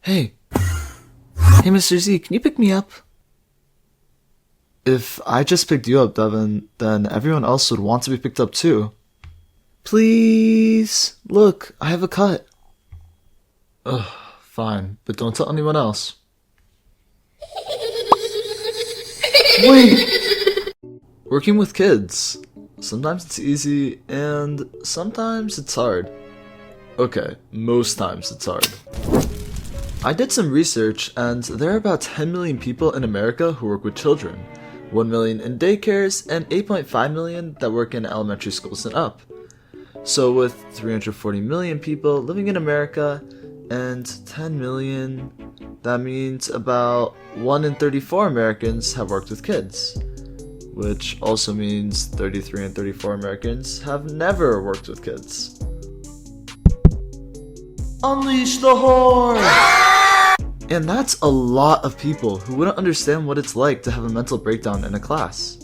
Hey, hey Mr. Z, can you pick me up? If I just picked you up, Devin, then everyone else would want to be picked up too. Please, look, I have a cut. Ugh, fine, but don't tell anyone else. Wait! Working with kids. Sometimes it's easy, and sometimes it's hard. Okay, most times it's hard. I did some research, and there are about 10 million people in America who work with children, 1 million in daycares, and 8.5 million that work in elementary schools and up. So with 340 million people living in America and 10 million, that means about 1 in 34 Americans have worked with kids. Which also means 33 and 34 Americans have never worked with kids. Unleash the horse! And that's a lot of people who wouldn't understand what it's like to have a mental breakdown in a class.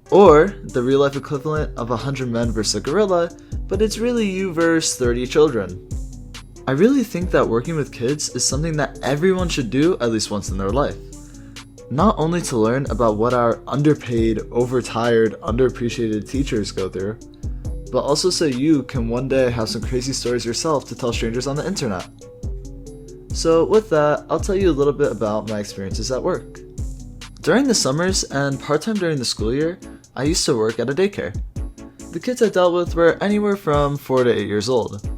Or the real life equivalent of 100 men versus a gorilla, but it's really you versus 30 children. I really think that working with kids is something that everyone should do at least once in their life. Not only to learn about what our underpaid, overtired, underappreciated teachers go through, but also so you can one day have some crazy stories yourself to tell strangers on the internet. So with that, I'll tell you a little bit about my experiences at work. During the summers and part-time during the school year, I used to work at a daycare. The kids I dealt with were anywhere from 4 to 8 years old.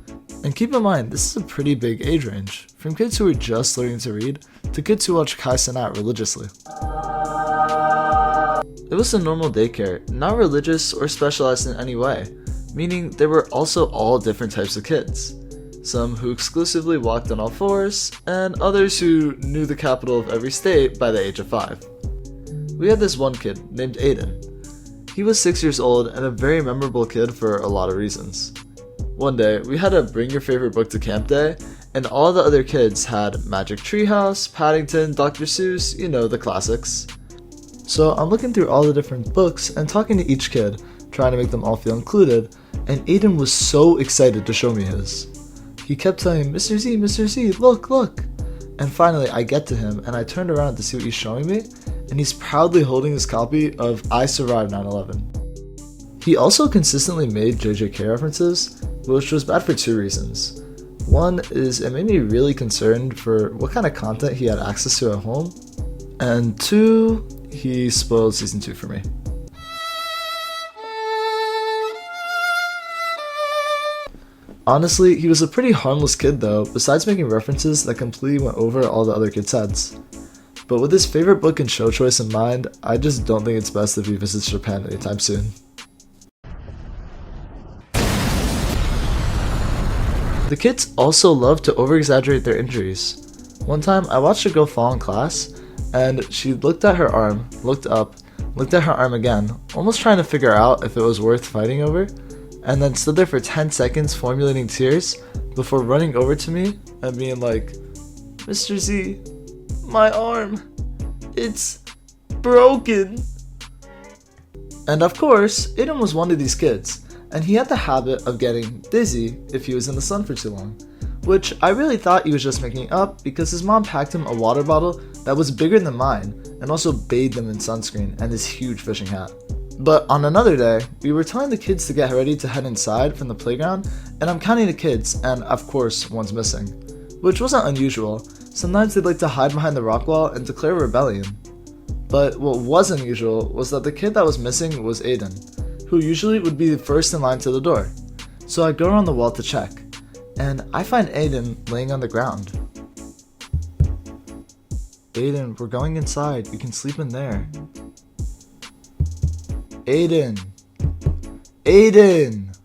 And keep in mind, this is a pretty big age range, from kids who are just learning to read to kids who watch Kai Cenat religiously. It was a normal daycare, not religious or specialized in any way, meaning there were also all different types of kids. Some who exclusively walked on all fours, and others who knew the capital of every state by the age of 5. We had this one kid named Aiden. He was 6 years old and a very memorable kid for a lot of reasons. One day, we had a bring your favorite book to camp day, and all the other kids had Magic Treehouse, Paddington, Dr. Seuss, you know, the classics. So I'm looking through all the different books and talking to each kid, trying to make them all feel included, and Aiden was so excited to show me his. He kept saying, Mr. Z, look, look! And finally I get to him and I turned around to see what he's showing me, and he's proudly holding his copy of I Survived 9/11. He also consistently made JJK references, which was bad for 2 reasons. One is it made me really concerned for what kind of content he had access to at home, and 2, he spoiled season 2 for me. Honestly, he was a pretty harmless kid though, besides making references that completely went over all the other kids' heads. But with his favorite book and show choice in mind, I just don't think it's best if he visits Japan anytime soon. The kids also love to over-exaggerate their injuries. One time, I watched a girl fall in class, and she looked at her arm, looked up, looked at her arm again, almost trying to figure out if it was worth fighting over, and then stood there for 10 seconds formulating tears before running over to me and being like, Mr. Z, my arm, it's broken. And of course, Aiden was one of these kids, and he had the habit of getting dizzy if he was in the sun for too long, which I really thought he was just making up because his mom packed him a water bottle that was bigger than mine and also bathed him in sunscreen and this huge fishing hat. But on another day, we were telling the kids to get ready to head inside from the playground, and I'm counting the kids, and of course, one's missing. Which wasn't unusual. Sometimes they'd like to hide behind the rock wall and declare rebellion. But what was unusual was that the kid that was missing was Aiden, who usually would be the first in line to the door. So I go around the wall to check, and I find Aiden laying on the ground. Aiden, we're going inside, you can sleep in there. Aiden! Aiden!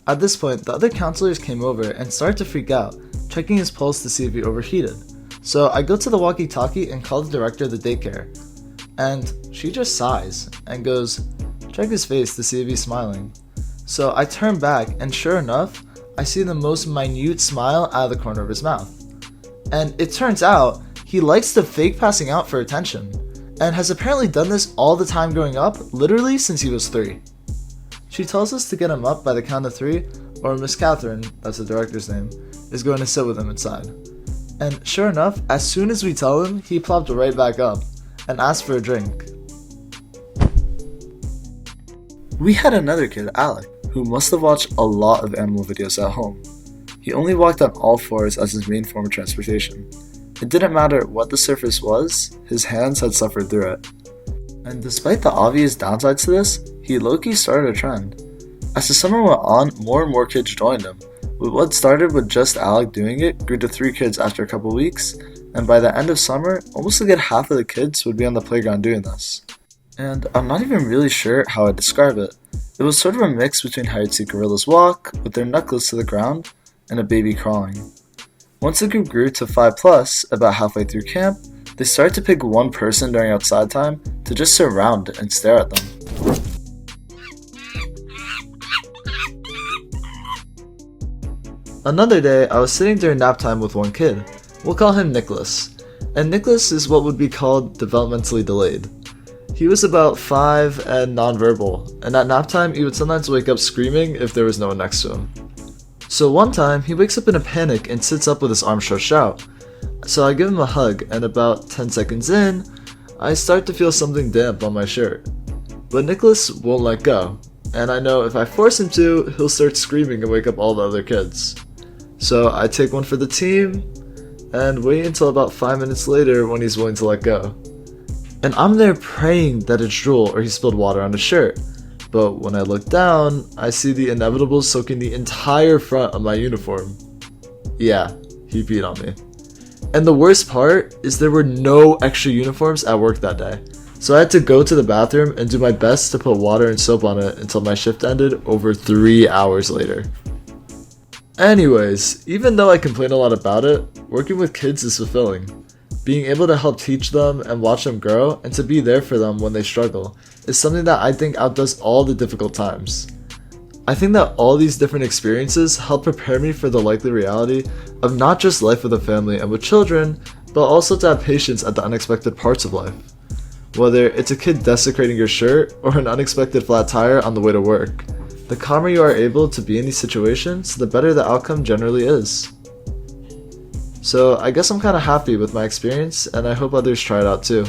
At this point, the other counselors came over and started to freak out, checking his pulse to see if he overheated. So I go to the walkie-talkie and call the director of the daycare, and she just sighs and goes, check his face to see if he's smiling. So I turn back, and sure enough, I see the most minute smile out of the corner of his mouth. And it turns out, He likes to fake passing out for attention, and has apparently done this all the time growing up, literally since he was 3. She tells us to get him up by the count of 3, or Miss Catherine, that's the director's name, is going to sit with him inside. And sure enough, as soon as we tell him, he plopped right back up, and asked for a drink. We had another kid, Alec, who must have watched a lot of animal videos at home. He only walked on all fours as his main form of transportation. It didn't matter what the surface was, his hands had suffered through it. And despite the obvious downsides to this, he low-key started a trend. As the summer went on, more and more kids joined him. What started with just Alec doing it grew to 3 kids after a couple weeks, and by the end of summer, almost a good half of the kids would be on the playground doing this. And I'm not even really sure how I'd describe it. It was sort of a mix between how you'd see gorillas walk, with their knuckles to the ground, and a baby crawling. Once the group grew to 5+, about halfway through camp, they started to pick one person during outside time to just sit around and stare at them. Another day, I was sitting during nap time with one kid. We'll call him Nicholas. And Nicholas is what would be called developmentally delayed. He was about 5 and nonverbal, and at nap time he would sometimes wake up screaming if there was no one next to him. So one time, he wakes up in a panic and sits up with his arms stretched out. So I give him a hug, and about 10 seconds in, I start to feel something damp on my shirt. But Nicholas won't let go, and I know if I force him to, he'll start screaming and wake up all the other kids. So I take one for the team, and wait until about 5 minutes later when he's willing to let go. And I'm there praying that it's drool or he spilled water on his shirt. But when I look down, I see the inevitable soaking the entire front of my uniform. Yeah, he peed on me. And the worst part is there were no extra uniforms at work that day. So I had to go to the bathroom and do my best to put water and soap on it until my shift ended over 3 hours later. Anyways, even though I complain a lot about it, working with kids is fulfilling. Being able to help teach them and watch them grow and to be there for them when they struggle is something that I think outdoes all the difficult times. I think that all these different experiences help prepare me for the likely reality of not just life with a family and with children, but also to have patience at the unexpected parts of life. Whether it's a kid desecrating your shirt or an unexpected flat tire on the way to work, the calmer you are able to be in these situations, the better the outcome generally is. So I guess I'm kinda happy with my experience, and I hope others try it out too.